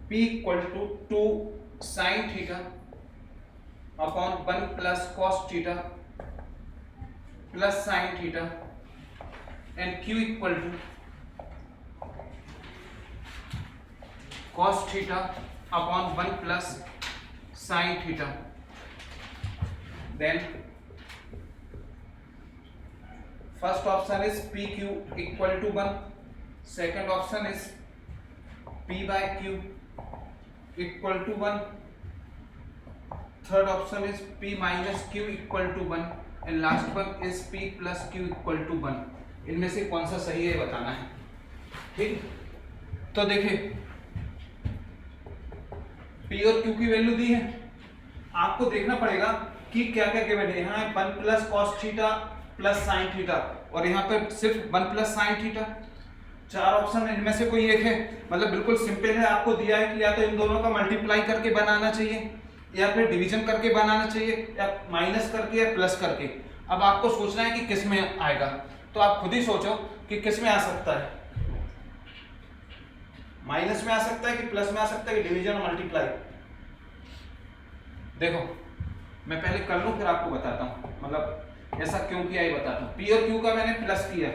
P equal to 2 sine theta upon 1 plus cos theta plus sine theta and Q equal to cos theta upon 1 plus sine theta. Then first option is PQ equal to 1. Second option is P by Q equal to 1. Third option is P minus Q equal to 1 and last one is P plus Q equal to 1. इनमें से कौन सा सही है बताना है. ठीक, तो देखिए P और Q की वैल्यू दी है, आपको देखना पड़ेगा कि क्या क्या गिवन है. यहाँ 1 plus cos theta plus sine theta और यहाँ पे सिर्फ 1 प्लस साइन थीटा. चार ऑप्शन है, इनमें से कोई एक है. मतलब बिल्कुल सिंपल है, आपको दिया है कि या तो इन दोनों का मल्टीप्लाई करके बनाना चाहिए या फिर डिवीजन करके बनाना चाहिए या माइनस करके या प्लस करके. अब आपको सोचना है कि किस में आएगा, तो आप खुद ही सोचो कि किस में आ सकता है. माइनस में आ सकता है कि प्लस में आ सकता है कि डिवीजन और मल्टीप्लाई. देखो मैं पहले कर लूं फिर आपको बताता हूं, मतलब ऐसा क्यों किया ये बताता हूं. P और Q का मैंने प्लस किया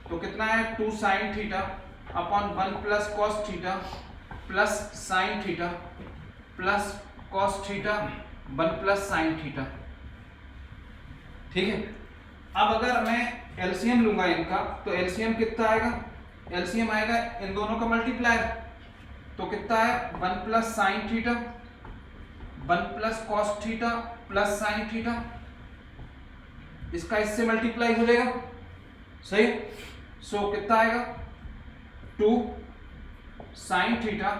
तो कितना है 2 sine theta upon 1 plus cos theta plus sine theta plus cos theta 1 plus sine theta. ठीक है, अब अगर मैं एलसीएम लूंगा इनका तो एलसीएम कितना आएगा. एलसीएम आएगा इन दोनों का मल्टीप्लायर, तो कितना है 1 plus sine theta 1 plus cos theta plus sine theta. इसका इससे मल्टीप्लाई हो जाएगा. सही, सो कितना आएगा 2 sine theta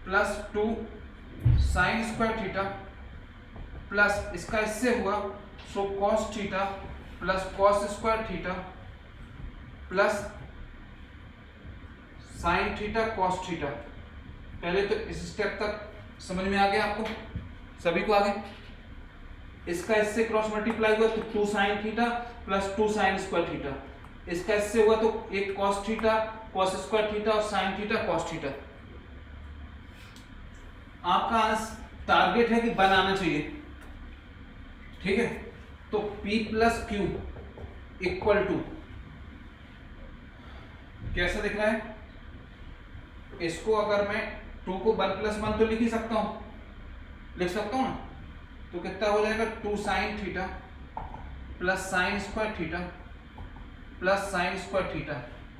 plus 2 sine square theta plus इसका इससे हुआ so cos theta plus cos square theta plus sine theta cos theta. पहले तो इस स्टेप तक समझ में आ गया आपको सभी को. आगे इसका इससे क्रॉस मल्टीप्लाई हुआ तो 2 sine theta plus 2 sine square theta. इसका इससे हुआ तो एक cos theta cos square theta और साइन थीटा कॉस थीटा. आपका टारगेट है कि बनाना चाहिए. ठीक है, तो P plus Q equal to कैसा दिख रहा है. इसको अगर मैं 2 को 1 प्लस 1 तो लिख ही सकता हूं, लिख सकता हूं ना. तो कितना हो जाएगा 2 sine theta plus sign square theta plus sign square theta.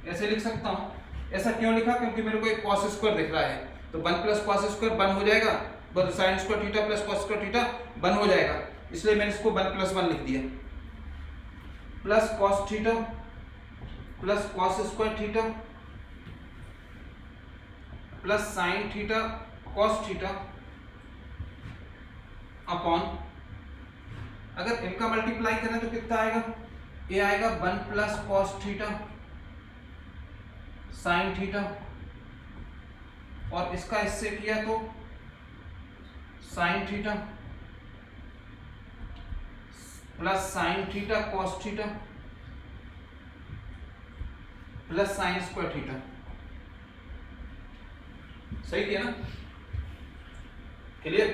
ऐसे लिख सकता हूं. ऐसा क्यों लिखा, क्योंकि मेरे को एक कॉस स्क्वायर दिख रहा है तो 1 प्लस कॉस स्क्वायर 1 हो जाएगा, बस sign square theta plus cos square theta 1 हो जाएगा. इसलिए मैंने इसको 1 प्लस 1 लिख दिया. Plus cos theta plus cos square theta plus sine theta cos theta upon अगर इनका मल्टीप्लाई करें तो कितना आएगा. ये आएगा 1 plus cos theta sine theta और इसका इससे किया तो sign theta plus sine theta cos theta plus sign square theta. सही किया ना. क्लियर.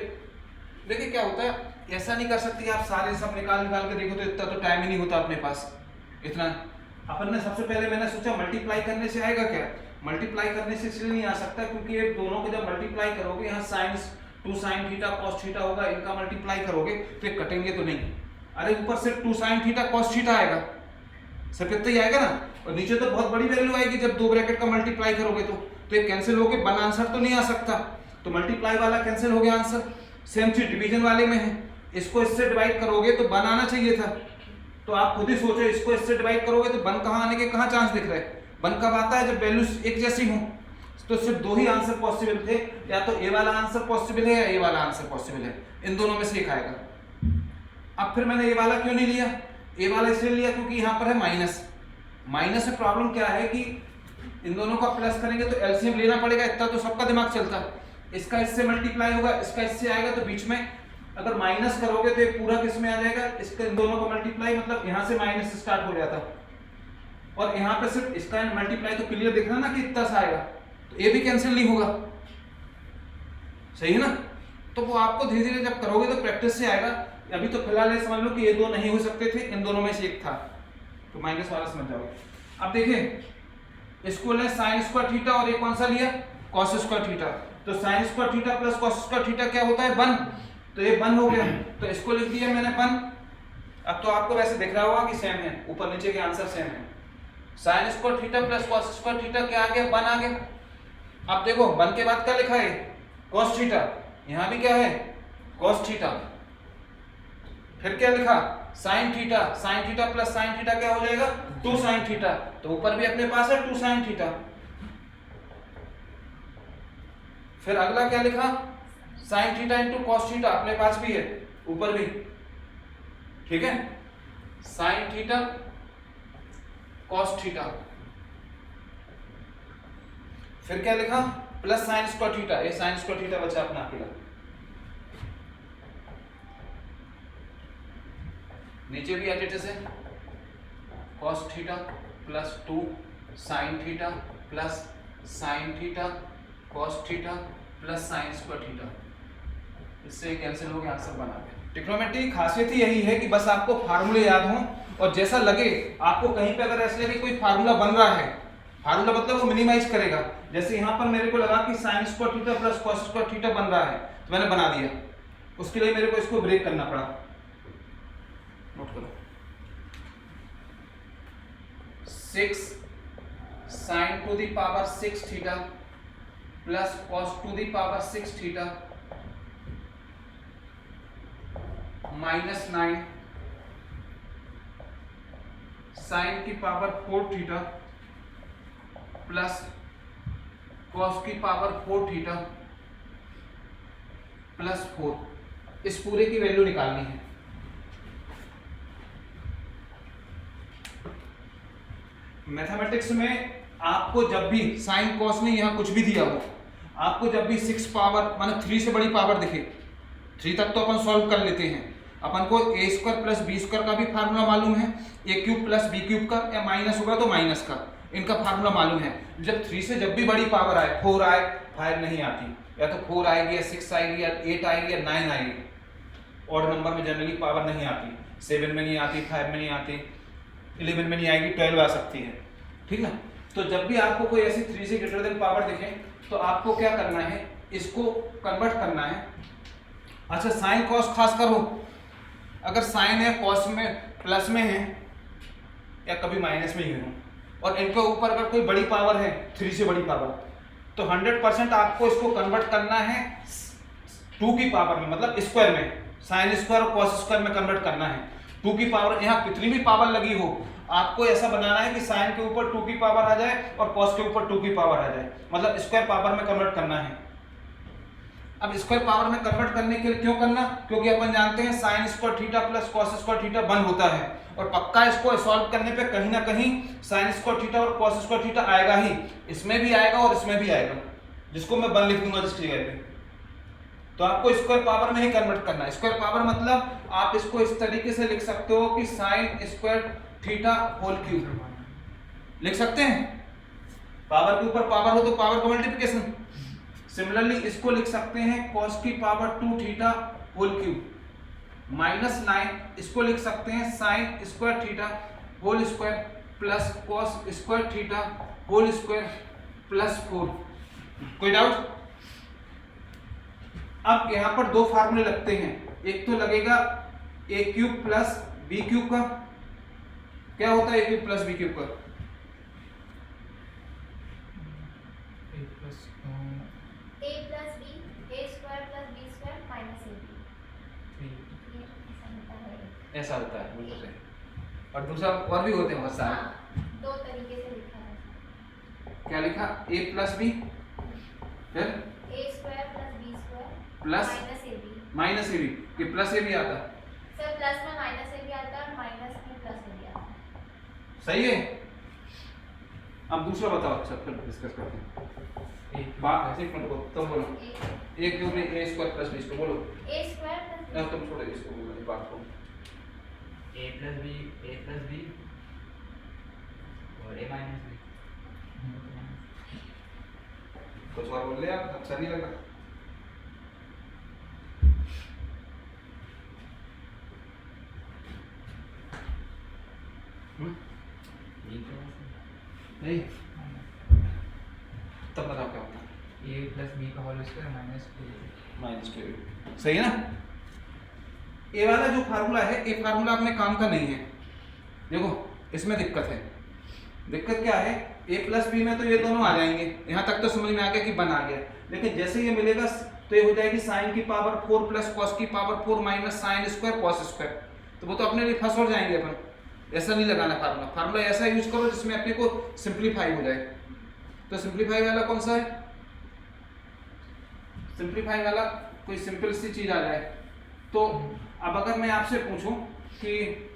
देखिए क्या होता है, ऐसा नहीं कर सकते आप सारे सब निकाल के देखो तो इतना तो टाइम ही नहीं होता अपने पास. इतना अपन ने सबसे पहले मैंने सोचा मल्टीप्लाई करने से आएगा क्या. मल्टीप्लाई करने से इसलिए नहीं आ सकता क्योंकि ये दोनों को जब मल्टीप्लाई करोगे यहाँ sine 2 sine theta cos theta होगा, इनका मल्टीप्लाई करोगे तो ये कटेंगे तो नहीं. अरे ऊपर से 2 साइन थीटा कॉस थीटा आएगा, सब कितना ही आएगा ना. और नीचे तो बहुत बड़ी वैल्यू आएगी जब 2 ब्रैकेट का मल्टीप्लाई करोगे तो ये कैंसिल होके वन आंसर तो नहीं आ सकता. तो मल्टीप्लाई वाला कैंसिल हो गया आंसर. सेम चीज डिवीजन वाले में है, इसको इससे डिवाइड करोगे तो 1 आना चाहिए था. तो आप खुद ही सोचो, इसको इससे डिवाइड करोगे तो 1 कहाँ आने के कहाँ चांस दिख रहे हैं. 1 कब आता है जब वैल्यूज एक जैसी हो. तो सिर्फ 2 ही आंसर पॉसिबल थे, या तो ए वाला आंसर पॉसिबल है या ए वाला आंसर पॉसिबल है. इन दोनों में से एक आएगा. अब फिर मैंने ए वाला क्यों नहीं लिया. ए वाला इसलिए लिया क्योंकि यहाँ पर है माइनस. माइनस में प्रॉब्लम क्या है कि इन दोनों का प्लस करेंगे तो एलसीएम लेना पड़ेगा. इतना तो सबका दिमाग चलता है. इसका इससे मल्टीप्लाई होगा, इसका इससे आएगा तो बीच में अगर माइनस करोगे तो ये पूरा किस में आ जाएगा. इसके इन दोनों का मल्टीप्लाई मतलब यहाँ से माइनस स्टार्ट हो जाता और यहाँ पे सिर्फ इसका मल्टीप्लाई. तो क्लियर दिख रहा ना कि इतना सा आएगा, तो ये भी कैंसिल नहीं होगा. सही है ना। तो वो आपको धीरे धीरे जब करोगे तो प्रैक्टिस से आएगा। अभी तो फिलहाल ये समझ लो कि ये दो नहीं हो सकते थे, इन दोनों में से एक था, तो माइनस वाला समझ जाओगे। अब देखिए इसको ले साइन स्क्वायर थीटा और ये कौन सा लिया, कॉस स्क्वायर थीटा। तो sign square theta plus cos square theta क्या होता है, 1। तो ये 1 हो गया, तो इसको लिख दिया मैंने 1। अब तो आपको वैसे दिख रहा होगा कि सेम है, ऊपर नीचे के आंसर सेम है। Sine square theta plus cos square theta क्या आ गया, 1 आ गया। अब देखो 1 के बाद क्या लिखा है, कॉस थीटा, यहां भी क्या है, कॉस थीटा। फिर क्या लिखा, sine theta, sign theta plus sine theta क्या हो जाएगा, 2 साइन थीटा। तो ऊपर भी अपने पास है 2 साइन थीटा। फिर अगला क्या लिखा, sine theta into cos theta, अपने पास भी है ऊपर भी, ठीक है, साइन थीटा कॉस थीटा। फिर क्या लिखा, प्लस साइन स्क्वायर थीटा, ये साइन स्क्वायर थीटा बचा अपना अकेला। नीचे भी एडिटस है, cos theta plus 2 sine theta plus sine theta cos theta plus sign square theta. इससे कैंसिल हो गया, आंसर बना गया। ट्रिग्नोमेट्री की खासियत ही यही है कि बस आपको फार्मूले याद हों, और जैसा लगे आपको कहीं पे अगर ऐसे लगे कोई फार्मूला बन रहा है, फार्मूला मतलब वो मिनिमाइज करेगा। जैसे यहाँ पर मेरे को लगा कि sine square theta plus cos square theta बन रहा है, तो मैंने बना दिया। उसके लिए मेरे को इसको ब्रेक करना पड़ा। नोट करो, 6 sine to the power 6 theta plus cos to the power 6 theta minus 9 sine की पावर 4 थीटा प्लस कॉस की पावर 4 थीटा प्लस 4। इस पूरे की वैल्यू निकालनी है। मैथमेटिक्स में आपको जब भी साइन कॉस में यहां कुछ भी दिया हो, आपको जब भी 6 पावर माने 3 से बड़ी पावर दिखे, 3 तक तो अपन सॉल्व कर लेते हैं। अपन को ए स्क्वायर प्लस बी स्क्वायर का भी फार्मूला मालूम है, ए क्यूब प्लस बी क्यूब का, या माइनस होगा तो माइनस का, इनका फार्मूला मालूम है। जब 3 से जब भी बड़ी पावर आए, 4 आए, 5 नहीं आती, या तो 4 आएगी या 6 आएगी या 8 आएगी या 9 आएगी। ऑड नंबर में जनरली पावर नहीं आती, 7 में नहीं आती, 5 में नहीं आती, 11 में नहीं आएगी, 12 आ सकती है, ठीक है। तो जब भी आपको कोई ऐसी 3 से ग्रेटर देन पावर दिखे, तो आपको क्या करना है, इसको कन्वर्ट करना है। अच्छा, साइन कॉस खास करो, अगर साइन है कॉस में प्लस में है या कभी माइनस में ही हो, और इनके ऊपर अगर कोई बड़ी पावर है 3 से बड़ी पावर, तो 100% आपको इसको कन्वर्ट करना है 2 की पावर में, मतलब स्क्वायर में, साइन स्क्वायर और कॉस स्क्वायर में कन्वर्ट करना है। 2 की पावर, यहाँ कितनी भी पावर लगी हो, आपको ऐसा बनाना है कि साइन के ऊपर 2 की पावर आ जाए और कॉस के ऊपर 2 की पावर आ जाए, मतलब स्क्वायर पावर में कन्वर्ट करना है। अब स्क्वायर पावर में कन्वर्ट करने के लिए क्यों करना, क्योंकि अपन जानते हैं sine square theta plus cos square theta 1 होता है, और पक्का इसको सॉल्व करने पे कहीं ना कहीं साइन स्क्वायर थीटा और कॉस स्क्वायर थीटा आएगा ही, इसमें भी आएगा और इसमें भी आएगा, जिसको मैं 1 लिख दूंगा जिसकी जगह पे। तो आपको स्क्वायर पावर में ही कन्वर्ट करना है। स्क्वायर पावर मतलब आप इसको इस तरीके से लिख सकते हो कि sine square theta whole cube लिख सकते हैं। पावर के ऊपर पावर हो तो पावर का मल्टीप्लिकेशन। सिमिलरली इसको लिख सकते हैं cos की power 2 theta whole cube minus 9, इसको लिख सकते हैं sine square theta whole square plus cos square theta whole square plus 4। कोई डाउट? अब यहां पर 2 फार्मूले लगते हैं, एक तो लगेगा ए क्यूब प्लस बी क्यूब का। क्या होता है ए क्यूब प्लस बी क्यूब का? ऐसा होता है, बिल्कुल सही। और दूसरा और भी होते हैं बहुत सारे। हाँ, 2 तरीके से लिखा है। क्या लिखा? a प्लस बी, फिर a square plus b square plus minus a b. कि प्लस ए बी आता सर, प्लस में माइनस ए बी आता है और माइनस में प्लस ए बी आता है। सही है। अब दूसरा बताओ, अच्छा फिर डिस्कस करते हैं। एक बात एक मिनट को तुम बोलो, a क्यूब में a square plus b square बोलो। a स्क्वायर प्लस तुम छोड़ो इसको, बोलो ये बात को। a प्लस बी और a माइनस बी। कुछ और बोल ले आप, अच्छा नहीं लगा। नहीं, तब बताओ क्या होता है। ए प्लस बी का whole square minus minus 2ab, सही है ना। ए वाला जो फार्मूला है, ये फार्मूला अपने काम का नहीं है। देखो इसमें दिक्कत है। दिक्कत क्या है, a प्लस बी में तो ये दोनों आ जाएंगे, यहाँ तक तो समझ में आ गया कि बन आ गया। लेकिन जैसे ये मिलेगा तो ये हो जाएगी साइन की पावर 4 प्लस कॉस की power 4 minus sine square cos square, तो वो तो अपने लिए फंस हो जाएंगे अपन। ऐसा नहीं लगाना फार्मूला, फार्मूला ऐसा यूज करो जिसमें अपने को सिंप्लीफाई हो जाए। तो सिंप्लीफाई वाला कौन सा है, सिंप्लीफाई वाला कोई सिंपल सी चीज आ जाए। तो अब अगर मैं आपसे पूछूं कि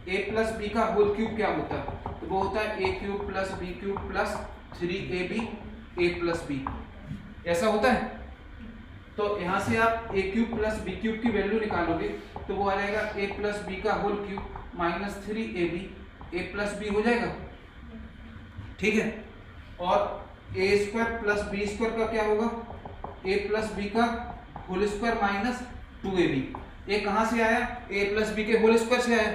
a प्लस बी का होल क्यूब क्या होता है, तो वो होता है a cube plus b cube plus 3ab a plus b, ऐसा होता है। तो यहाँ से आप a cube plus b cube की वैल्यू निकालोगे तो वो आ जाएगा a प्लस बी का whole cube minus 3ab a plus b हो जाएगा, ठीक है। और a square plus b square का क्या होगा, a प्लस बी का होल स्क्वायर माइनस 2ab। ये कहाँ से आया, a प्लस बी के होल स्क्वायर से आया।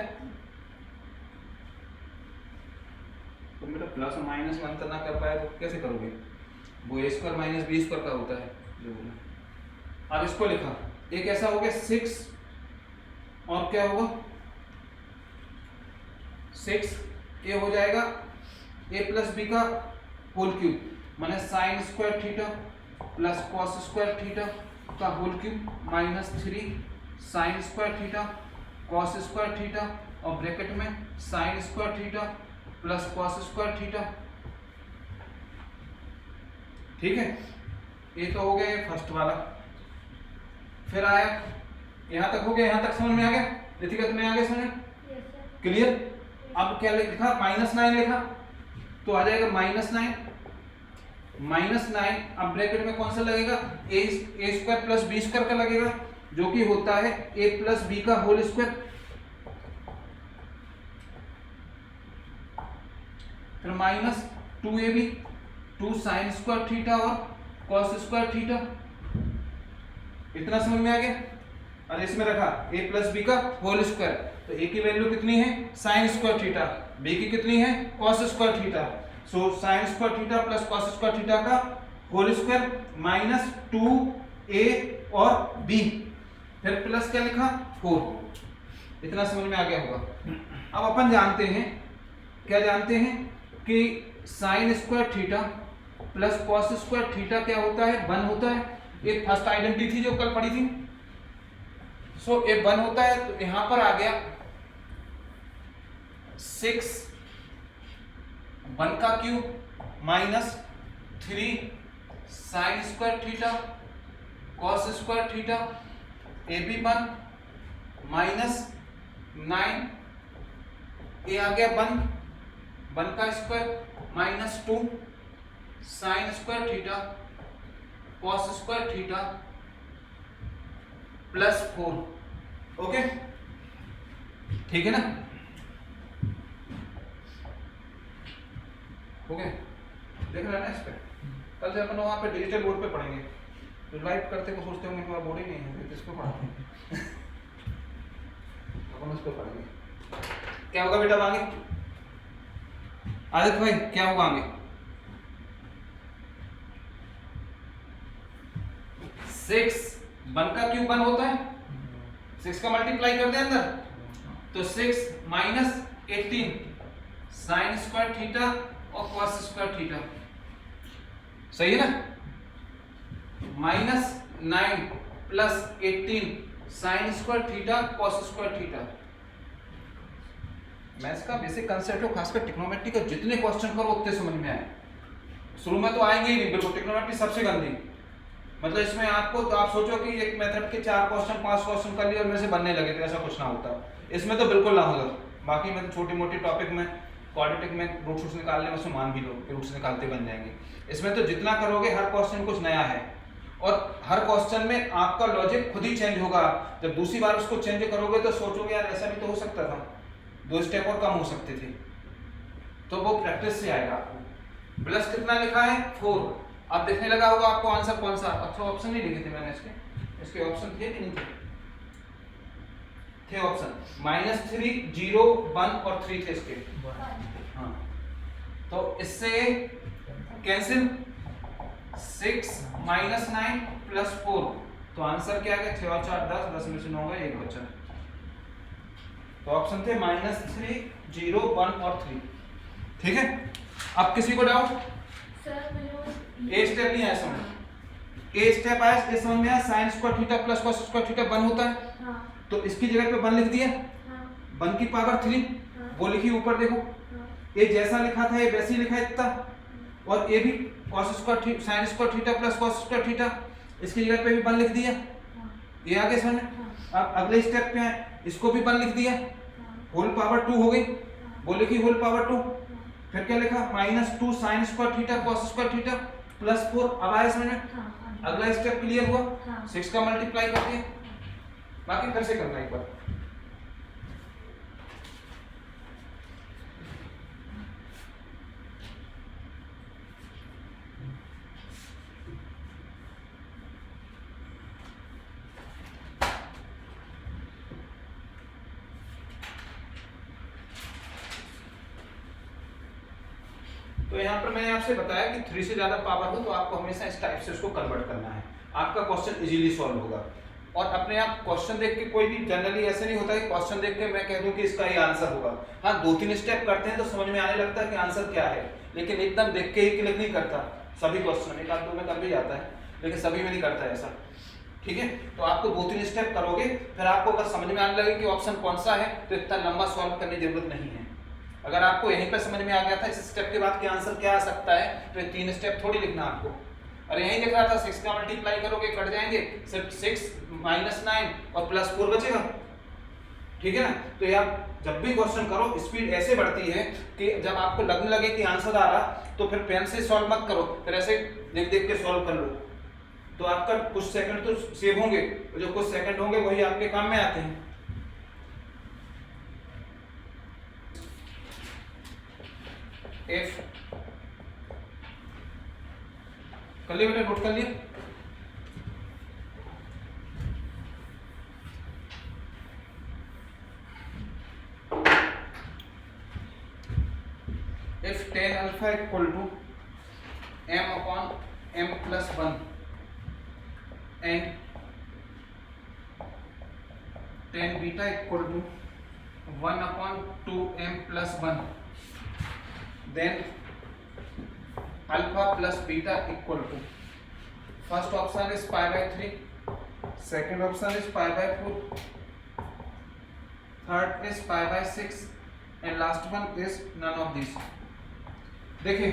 तो बेटा प्लस और माइनस में अंतर ना कर पाए तो कैसे करोगे, वो a square minus b square का होता है जो बोला। अब इसको लिखा, एक ऐसा हो गया 6 और क्या होगा 6, ये हो जाएगा a प्लस बी का होल क्यूब माने sine square theta plus cos square theta का whole cube minus 3 sine square theta cos square theta और ब्रैकेट में sine square theta plus cos square theta, ठीक है। ये तो हो गया फर्स्ट वाला। फिर आया यहां तक हो गया, यहां तक समझ में आ गया, रितिका तुम्हें आ गया समझ में, क्लियर। अब क्या लिखा, -9 लिखा तो आ जाएगा -9 अब ब्रैकेट में कौन सा लगेगा, a square plus b square का लगेगा जो कि होता है a प्लस बी का होल स्क्वायर। फिर minus 2ab 2 sine square theta और कॉस स्क्वायर थीटा, इतना समझ में आ गया। और इसमें रखा a प्लस बी का होल स्क्वायर, तो a की वैल्यू कितनी है साइन स्क्वायर थीटा, b की कितनी है cos square theta. So sine square theta plus cos square theta का होल स्क्वायर माइनस 2a और b, फिर प्लस क्या लिखा 4, इतना समझ में आ गया होगा। अब अपन जानते हैं, क्या जानते हैं कि sine square theta plus cos square theta क्या होता है, 1 होता है। ये फर्स्ट आइडेंटिटी थी जो कल पढ़ी थी। सो ये 1 होता है, तो यहां पर आ गया 6 1 का cube minus 3 sine square theta cos square theta a b 1 minus 9, ये आ गया 1 का square minus 2 sine square theta cos square theta plus 4, okay, ठीक है ना। ओके, देख रहे हैं ना इस पे। कल से अपन वहाँ पे डिजिटल बोर्ड पे पढ़ेंगे, तो लाइव करते को सोचते होंगे तुम्हारा बोर्ड ही नहीं है, किस पे पढ़ाते हैं अपन उस पे पढ़ेंगे। क्या होगा बेटा आगे, आदित्य भाई क्या होगा आगे, 6 1 का क्यूब 1 होता है, 6 का मल्टीप्लाई कर दे अंदर, तो 6 माइनस 18 साइन स्क्वायर थीटा और कॉस स्क्वायर थीटा, सही है ना। -9 plus 18 sign square theta cos square theta. Maths का बेसिक कंसेप्ट हो, खासकर ट्रिग्नोमेट्री का जितने क्वेश्चन करो उतने समझ में आए। शुरू में तो आएंगे ही नहीं, बिल्कुल ट्रिग्नोमेट्री सबसे गंदी, मतलब इसमें आपको तो आप सोचो कि एक मेथड के 4 क्वेश्चन 5 क्वेश्चन कर लिए और मेरे से बनने लगे, तो ऐसा कुछ ना होता। इसमें तो बिल्कुल ना होगा। बाकी में तो छोटी मोटी टॉपिक में क्वाड्रेटिक में रूट्स निकालने में उसमें मान भी लो कि रूट्स निकालते बन जाएंगे। इसमें तो जितना करोगे हर क्वेश्चन कुछ नया है, और हर क्वेश्चन में आपका लॉजिक खुद ही चेंज होगा। जब दूसरी बार उसको चेंज करोगे तो सोचोगे यार ऐसा भी तो हो सकता था, 2 स्टेप और कम हो सकते थे, तो वो प्रैक्टिस से आएगा आपको। प्लस कितना लिखा है 4, अब देखने लगा होगा आपको आंसर कौन सा। अच्छा ऑप्शन नहीं लिखे थे मैंने, इसके ऑप्शन थे कि नहीं थे, थे ऑप्शन -3 0 1 और 3 थे इसके। हाँ तो इससे कैंसिल 6 माइनस 9 प्लस 4, तो आंसर क्या है? 6 और 4 10, 10 में से 9 गए, 1 बचा। तो ऑप्शन थे -3, 0, 1 और 3। ठीक है, अब किसी को डाउट? सर मुझे ए स्टेप नहीं आया समझ, ए स्टेप आया ये समझ में आया, sign square theta plus cos square theta 1 होता है। हाँ तो इसकी जगह पे 1 लिख दिया, हाँ 1 की पावर 3, हाँ वो लिखी ऊपर देखो, हाँ ये जैसा लिखा था ये वैसे ही लिखा है इतना, और ये भी cos square theta sine square theta plus cos square theta, इसकी जगह पे भी 1 लिख दिया, हाँ ये आगे समझ। अब अगले स्टेप पे आए, इसको भी 1 लिख दिया, होल पावर 2 हो गई, वो लिखी होल पावर 2, फिर क्या लिखा? -2 sine square theta cos square theta plus 4। अब आया समझ में? अगला स्टेप क्लियर हुआ, 6 का मल्टीप्लाई कर दिया, बाकी फिर से करना एक बार। तो यहाँ पर मैंने आपसे बताया कि 3 से ज्यादा पावर हो तो आपको हमेशा इस टाइप से उसको कन्वर्ट करना है, आपका क्वेश्चन इजीली सॉल्व होगा। और अपने आप क्वेश्चन देख के, कोई भी जनरली ऐसे नहीं होता कि क्वेश्चन देख के मैं कह दूं कि इसका ये आंसर होगा। हाँ 2-3 स्टेप करते हैं तो समझ में आने लगता है कि आंसर क्या है, लेकिन एकदम देख के ही क्लिक नहीं करता सभी क्वेश्चन, एक आध दो में कर भी जाता है लेकिन सभी में नहीं करता है ऐसा। ठीक है, तो आपको 2-3 स्टेप करोगे, फिर आपको अगर समझ में आने लगे कि ऑप्शन कौन सा है तो इतना लंबा सॉल्व करने की जरूरत नहीं है। अगर आपको यहीं पर समझ में आ गया था इस स्टेप के बाद कि आंसर क्या आ सकता है, तो ये 3 स्टेप थोड़ी लिखना आपको। और यहीं लिख रहा था 6 का मल्टीप्लाई करोगे कट जाएंगे, सिर्फ 6 -9 और प्लस 4 बचेगा। ठीक है ना, तो ये आप जब भी क्वेश्चन करो स्पीड ऐसे बढ़ती है कि जब आपको लगने लगे कि आंसर आ रहा तो फिर पेन से सॉल्व मत करो, फिर ऐसे देख देख के सॉल्व कर लो, तो आपका कुछ सेकंड तो सेव होंगे, जो कुछ सेकंड होंगे वही आपके काम में आते हैं। F कर लिया बेटा, नोट कर लिया? If tan alpha equal to m upon m plus 1 and tan beta equal to 1 upon 2m plus 1, then alpha plus beta equal to, first option is pi by 3, second option is pi by 4, third is pi by 6 and last one is none of these। देखिए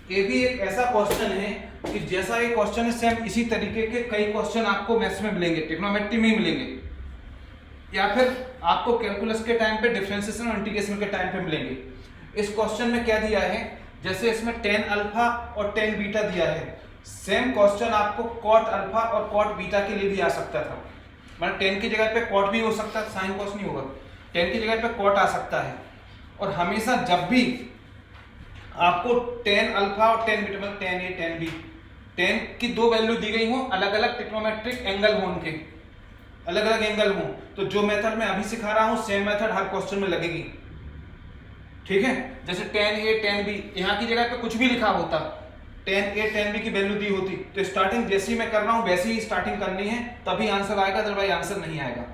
ये भी एक ऐसा question है कि जैसा ये question है सेम इसी तरीके के कई क्वेश्चन आपको मैथ्स में मिलेंगे, ट्रिग्नोमेट्री में ही मिलेंगे, या फिर आपको कैलकुलस के टाइम पे डिफरेंशिएशन और इंटीग्रेशन के टाइम पे मिलेंगे। इस क्वेश्चन में क्या दिया है, जैसे इसमें tan अल्फा और tan बीटा दिया है, सेम क्वेश्चन आपको cot अल्फा और cot बीटा के लिए भी आ सकता था, मतलब tan की जगह पे cot भी हो सकता है, sin cos नहीं होगा, tan की जगह पे cot आ सकता है। और हमेशा जब भी आपको tan अल्फा और tan बीटा, मतलब tan A tan B, tan की दो वैल्यू दी गई हो, अलग अलग ट्रिग्नोमेट्रिक एंगल हो, उनके अलग अलग एंगल हो, तो जो मेथड मैं अभी सिखा रहा हूँ सेम मेथड हर क्वेश्चन में लगेगी। ठीक है, जैसे tan A tan B, यहाँ की जगह पे कुछ भी लिखा होता, tan A tan B की वैल्यू दी होती, तो स्टार्टिंग जैसी मैं कर रहा हूँ वैसे ही स्टार्टिंग करनी है, तभी आंसर आएगा, अदरवाइज आंसर नहीं आएगा।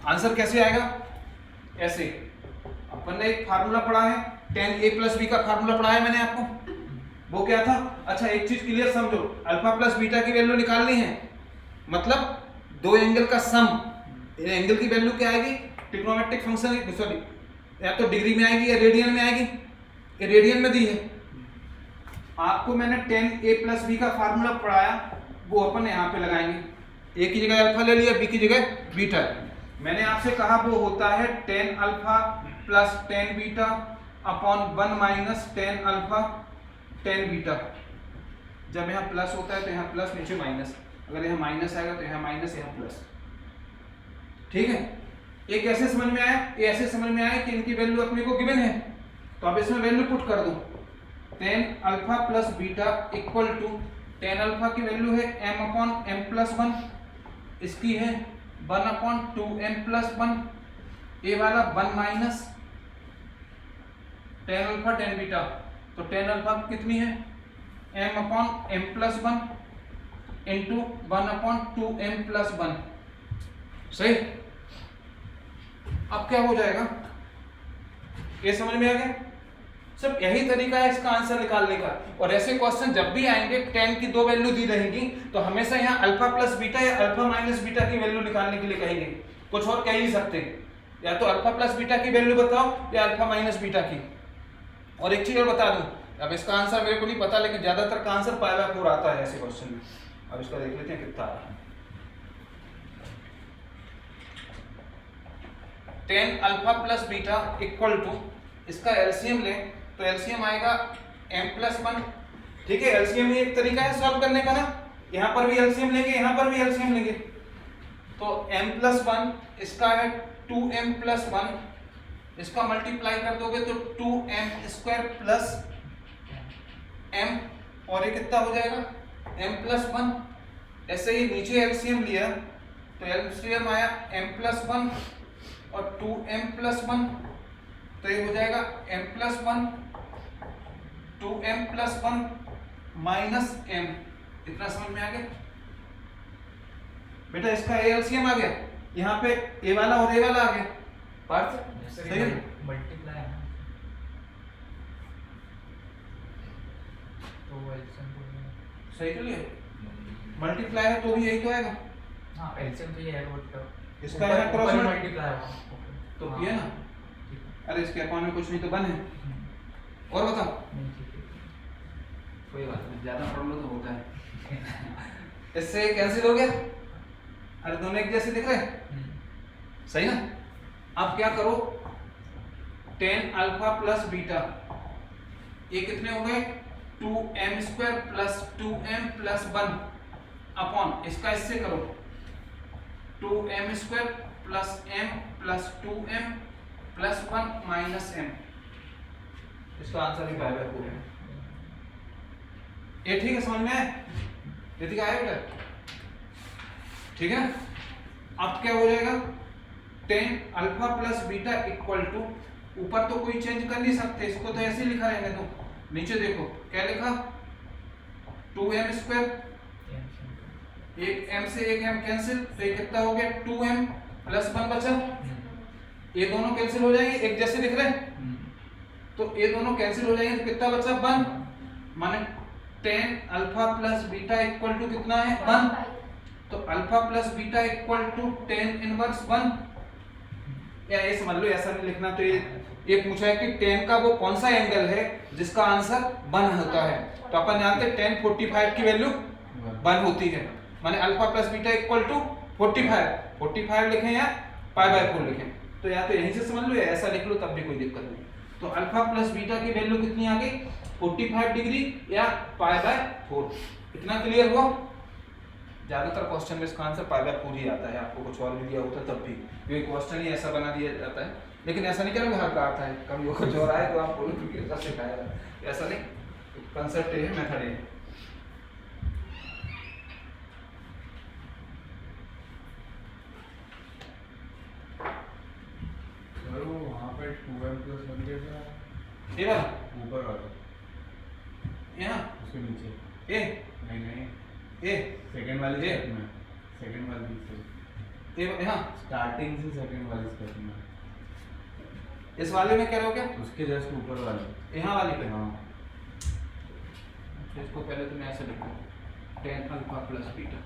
आंसर कैसे आएगा? ऐसे, अपन ने एक फार्मूला पढ़ा है, tan A plus B का फार्मूला पढ़ा है मैंने आपको, वो क्या था? अच्छा एक चीज क्लियर समझो, अल्फा प्लस बीटा की वैल्यू निकालनी है, मतलब दो एंगल का सम, एंगल की वैल्यू क्या आएगी? ट्रिग्नोमेट्रिक फंक्शन, सॉरी या तो डिग्री में आएगी या रेडियन में आएगी, ये रेडियन में दी है। आपको मैंने tan A plus B का फार्मूला पढ़ाया, वो अपन यहाँ पे लगाएंगे, A की जगह अल्फा ले लिया, B की जगह बीटा। मैंने आपसे कहा वो होता है tan alpha plus tan beta upon 1 minus tan alpha tan beta. जब यहाँ प्लस होता है तो यहाँ प्लस, नीचे माइनस, अगर यहाँ माइनस आएगा तो यहाँ माइनस, यहाँ प्लस। ठीक है, ये कैसे समझ में आया? ये ऐसे समझ में आया कि इनकी वैल्यू अपने को गिवन है, तो अब इसमें वैल्यू पुट कर दो, tan alpha plus beta equal to, tan alpha की वैल्यू है m अपॉन m प्लस 1, इसकी है 1 अपॉन 2m प्लस 1, ये वाला 1 minus tan alpha tan beta, तो तो टेन अल्फा कितनी है, m upon m plus 1 into 1 upon 2m plus 1। सही। अब क्या हो जाएगा, ये समझ में आ गया। सिर्फ यही तरीका है इसका आंसर निकालने का। और ऐसे क्वेश्चन जब भी आएंगे 10 की दो वैल्यू दी रहेंगी तो हमेशा यहाँ अल्फा प्लस बीटा या अल्फा माइनस बीटा की वैल्यू निकालने के लिए कहेंगे, कुछ और कह ही नहीं सकते। या तो अल्फा प्लस बीटा की वैल्यू बताओ या अल्फा माइनस बीटा की। और एक चीज और बता दूं, अब इसका आंसर मेरे को नहीं पता लेकिन ज्यादातर का आंसर पाई बाय 4 आता है ऐसे क्वेश्चन में। अब इसका देख लेते हैं कितना आ रहा है। 10 alpha plus beta equal to, इसका एलसीएम लें तो एलसीएम आएगा m प्लस 1। ठीक है, एलसीएम ही एक तरीका है सॉल्व करने का ना, यहाँ पर भी एलसीएम लेंगे यहाँ पर भी एलसीएम लेंगे। तो m प्लस 1 इसका है 2m प्लस 1, इसका मल्टीप्लाई कर दोगे तो 2m स्क्वायर प्लस m, और ये कितना हो जाएगा m प्लस 1। ऐसे ही नीचे एलसीएम लिया तो एलसीएम आया m प्लस 1 और 2m प्लस 1, तो ये हो जाएगा m plus 1 2m plus 1 minus m। इतना समझ में आ गया बेटा, इसका एलसीएम आ गया, यहाँ पे a वाला और a वाला आ गया। पार्थ सही है, मल्टीप्लाई है तो एलसीएम सही तो लिए मल्टीप्लाई है तो भी यही तो आएगा। हाँ एलसीएम तो ये है, बट इसका है क्रॉस मल्टीप्लाई तो किया ना। अरे इसके अकाउंट में कुछ नहीं तो बन है। और बताओ, कोई बात नहीं, ज्यादा प्रॉब्लम तो होता है। इससे कैंसिल हो गया, अरे दोनों एक जैसे दिख रहे हैं, सही ना। अब क्या करो, 10 अल्फा प्लस बीटा ये कितने हो गए 2m square plus 2m plus 1 upon, इसका इससे करो 2m square plus m plus 2m plus 1 minus m। इसका आंसर ही पाया पूरे। ये ठीक है, समझ में आया? रितिका आया बेटा? ठीक है। अब क्या हो जाएगा 10 alpha plus beta equal to, ऊपर तो कोई चेंज कर नहीं सकते, इसको तो ऐसे ही लिखा रहेगा। तो नीचे देखो क्या लिखा 2m स्क्वायर, एक m से एक m कैंसिल, तो ये कितना हो गया 2m प्लस 1 बचा। ये दोनों कैंसिल हो जाएंगे, एक जैसे दिख रहे हैं तो ये दोनों कैंसिल हो जाएंगे, तो कितना बचा 1, माने 10 alpha plus beta equal to कितना है 1। तो alpha plus beta equal to 10 inverse 1, या ये समझ लो ऐसा नहीं लिखना। तो ये पूछा है कि 10 का वो कौन सा एंगल है जिसका आंसर 1 होता है। तो अपन जानते हैं 10 45 की वैल्यू 1 होती है, माने alpha plus beta equal to 45 लिखें या पाई बाय 4 लिखें। तो या तो यहीं से समझ लो या ऐसा लिख लो, तब भी कोई दिक्कत नहीं। तो अल्फा प्लस बीटा की वैल्यू कितनी आ गई 45 डिग्री या पाई बाय 4। इतना क्लियर हुआ? ज्यादातर क्वेश्चन में इसका आंसर पाई बाय 4 ही आता है, आपको कुछ और भी दिया होता तब भी, क्योंकि क्वेश्चन ही ऐसा बना दिया जाता है। लेकिन ऐसा नहीं करोगे हर का आता है, कभी वो कुछ और आए तो आप बोलो क्योंकि ऐसा सिखाया, ऐसा नहीं। कंसेप्ट ये है, मेथड ये है। वहाँ पे 2m प्लस 1 कैसा है? ये वाला ऊपर वाला, यहाँ उसके नीचे ए नहीं ए सेकंड वाली ये? स्टेप में, सेकंड वाली से ये यहाँ स्टार्टिंग से सेकंड वाली स्टेप में, इस वाले में क्या रहोगे, उसके जस्ट ऊपर वाले, यहाँ वाली पे। हाँ तो इसको पहले तुम ऐसे लिखो 10 अल्फा प्लस बीटा।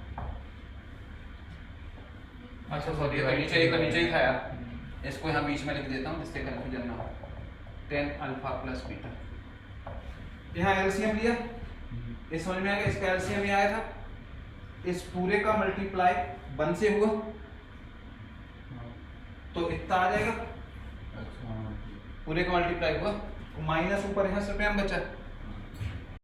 अच्छा सॉरी, ये तो नीचे ही था यार, इसको यहाँ बीच में लिख देता हूँ जिससे कंफ्यूजन ना हो। 10 अल्फा प्लस बीटा, यहाँ एलसीएम लिया, ये समझ में आ गया। इसका एलसीएम ये आया था, इस पूरे का मल्टीप्लाई 1 से हुआ तो इतना आ जाएगा, अच्छा पूरे का मल्टीप्लाई हुआ, माइनस ऊपर यहाँ से m बचा,